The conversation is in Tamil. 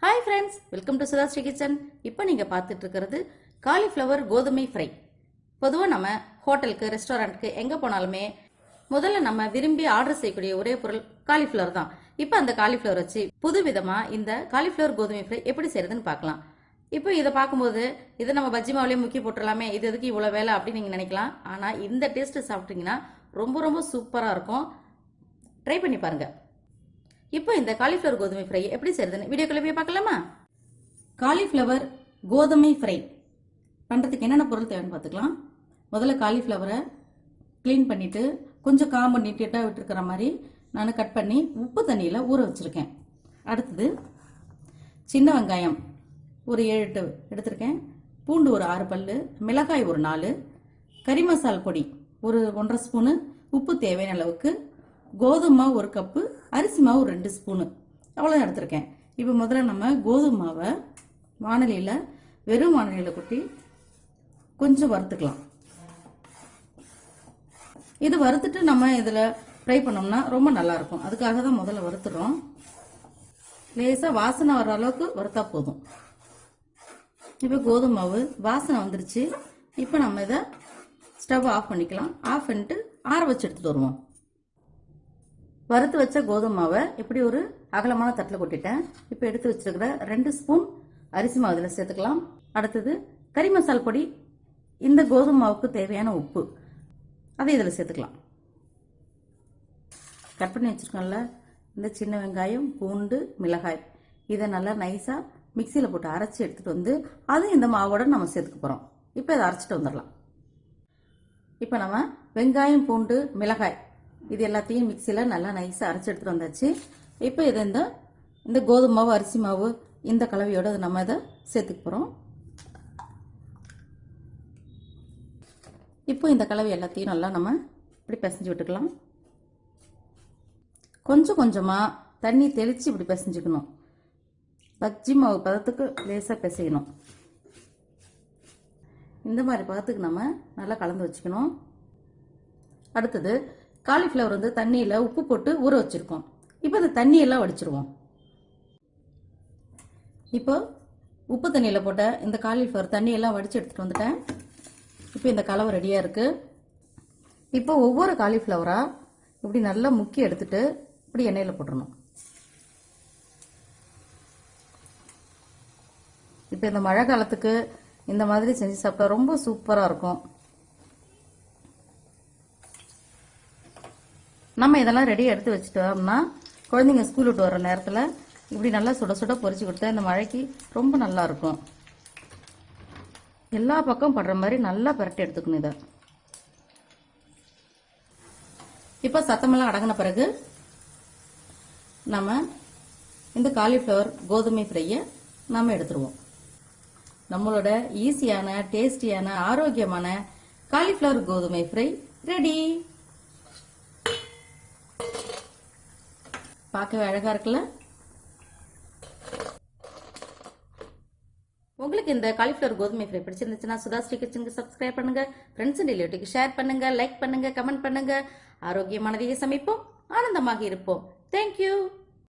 Hi friends, welcome to SudhaSri kitchen. இப்போ நீங்க பார்த்துட்டு இருக்கிறது காலிஃப்ளவர் கோதுமை ஃப்ரை. பொதுவா நம்ம ஹோட்டலுக்கு ரெஸ்டாரண்ட்க்கு எங்க போனாலுமே முதல்ல நம்ம விரும்பி ஆர்டர் செய்யக்கூடிய ஒரே பொருள் காலிஃப்ளவர் தான். இப்போ அந்த காலிஃப்ளவர் வச்சு புதுவிதமா இந்த காலிஃப்ளவர் கோதுமை ஃப்ரை எப்படி செய்யறதுன்னு பார்க்கலாம். இப்போ இதை பார்க்கும்போது இதை நம்ம பஜ்ஜி மாவுலயே முக்கி போட்டுடலாமே, இது எதுக்கு இவ்வளவு வேலை அப்படின்னு நீங்க நினைக்கலாம். ஆனா இந்த டேஸ்ட் சாப்பிட்டீங்கன்னா ரொம்ப சூப்பரா இருக்கும். ட்ரை பண்ணி பாருங்க. இப்போ இந்த காலிஃப்ளவர் கோதுமை ஃப்ரை எப்படி செய்யறதுன்னு வீடியோக்குள்ள போய் பார்க்கலாமா? காலிஃப்ளவர் கோதுமை ஃப்ரை பண்றதுக்கு என்னென்ன பொருள் தேவைன்னு பார்த்துக்கலாம். முதல்ல காலிஃப்ளவரை க்ளீன் பண்ணிட்டு கொஞ்சம் காம்பு நீட்டா விட்டுருக்கிற மாதிரி நான் கட் பண்ணி உப்பு தண்ணியில் ஊற வச்சிருக்கேன். அடுத்தது சின்ன வெங்காயம் ஒரு 7-8 எடுத்திருக்கேன், பூண்டு ஒரு 6 பல்லு, மிளகாய் ஒரு 4, கறி மசால் பொடி ஒரு 1.5 ஸ்பூனு, உப்பு தேவையான அளவுக்கு, கோதுமை மாவு 1 கப்பு, அரிசி மாவு 2 ஸ்பூனு, அவ்வளோதான் எடுத்திருக்கேன். இப்போ முதல்ல நம்ம கோதுமை மாவை வெறும் வானலியில் கொட்டி கொஞ்சம் வறுத்துக்கலாம். இது வறுத்துட்டு நம்ம இதில் ஃப்ரை பண்ணோம்னா ரொம்ப நல்லா இருக்கும். அதுக்காக தான் முதல்ல வறுத்துறோம். லேசாக வாசனை வர்ற அளவுக்கு வறுத்தா போதும். இப்போ கோதுமை மாவு வாசனை வந்துருச்சு. இப்போ நம்ம இதை ஸ்டவ் ஆஃப் பண்ணிக்கலாம். ஆஃப் பண்ணிட்டு ஆற வச்சு எடுத்துட்டு வருவோம். வறுத்து வச்ச கோதுமை மாவை இப்படி ஒரு அகலமான தட்டில் கொட்டிட்டேன். இப்போ எடுத்து வச்சிருக்கிற 2 ஸ்பூன் அரிசி மாவு இதில் சேர்த்துக்கலாம். அடுத்தது கறி மசால் பொடி, இந்த கோதுமை மாவுக்கு தேவையான உப்பு அதை இதில் சேர்த்துக்கலாம். கட் பண்ணி வச்சிருக்கோம்ல இந்த சின்ன வெங்காயம், பூண்டு, மிளகாய், இதை நல்லா நைஸாக மிக்சியில் போட்டு அரைச்சி எடுத்துகிட்டு வந்து அது இந்த மாவோட நம்ம சேர்த்துக்க போகிறோம். இப்போ இதை அரைச்சிட்டு வந்துடலாம். இப்போ நம்ம வெங்காயம், பூண்டு, மிளகாய் இது எல்லாத்தையும் மிக்சியில் நல்லா நைஸாக அரைச்சி எடுத்துகிட்டு வந்தாச்சு. இப்போ இதை இந்த கோதுமை மாவு, அரிசி மாவு இந்த கலவையோடு நம்ம இதை சேர்த்துக்க போகிறோம். இப்போ இந்த கலவை எல்லாத்தையும் நல்லா நம்ம இப்படி பிசைஞ்சு விட்டுக்கலாம். கொஞ்சம் கொஞ்சமாக தண்ணி தெளித்து இப்படி பிசைஞ்சுக்கணும். பஜ்ஜி மாவு பதத்துக்கு லேசாக பிசையணும். இந்த மாதிரி பதத்துக்கு நம்ம நல்லா கலந்து வச்சுக்கணும். அடுத்தது காலிஃப்ளவர் தண்ணியில் உப்பு போட்டு ஊற வச்சிருக்கோம். இப்போ இந்த தண்ணியெல்லாம் வடிச்சிருவோம். இப்போ உப்பு தண்ணியில் போட்ட இந்த காலிஃப்ளவர் தண்ணியெல்லாம் வடித்து எடுத்துகிட்டு வந்துட்டேன். இப்போ இந்த கலவை ரெடியாக இருக்குது. இப்போ ஒவ்வொரு காலிஃப்ளவராக இப்படி நல்லா முக்கி எடுத்துட்டு இப்படி எண்ணெயில் போட்டுடணும். இப்போ இந்த மழை காலத்துக்கு இந்த மாதிரி செஞ்சு சாப்பிட்டா ரொம்ப சூப்பராக இருக்கும். நம்ம இதெல்லாம் ரெடியாக எடுத்து வச்சுட்டோம்னா குழந்தைங்க ஸ்கூல் விட்டு வர நேரத்தில் இப்படி நல்லா சுட பொரிச்சு கொடுத்தா இந்த மழைக்கு ரொம்ப நல்லா இருக்கும். எல்லா பக்கம் படுற மாதிரி நல்லா பரட்டி எடுத்துக்கணும். இதை இப்போ சத்தமெல்லாம் அடங்கின பிறகு நம்ம இந்த காலிஃப்ளவர் கோதுமை ஃப்ரையை நம்ம எடுத்துருவோம். நம்மளோட ஈஸியான, டேஸ்டியான, ஆரோக்கியமான காலிஃப்ளவர் கோதுமை ஃப்ரை ரெடி. பார்க்கவே அழகா இருக்குல்ல? உங்களுக்கு இந்த காலிஃப்ளவர் கோதுமை ஃப்ரை பிடிச்சிருந்துச்சுன்னா சுதாஸ்ரீ கிச்சனுக்கு சப்ஸ்கிரைப் பண்ணுங்க, ஃப்ரெண்ட்ஸ் அண்ட் ரிலேட்டிவ்க்கு ஷேர் பண்ணுங்க, லைக் பண்ணுங்க, கமெண்ட் பண்ணுங்க. ஆரோக்கியமானதையே சமைப்போம், ஆனந்தமாக இருப்போம். தேங்க்யூ.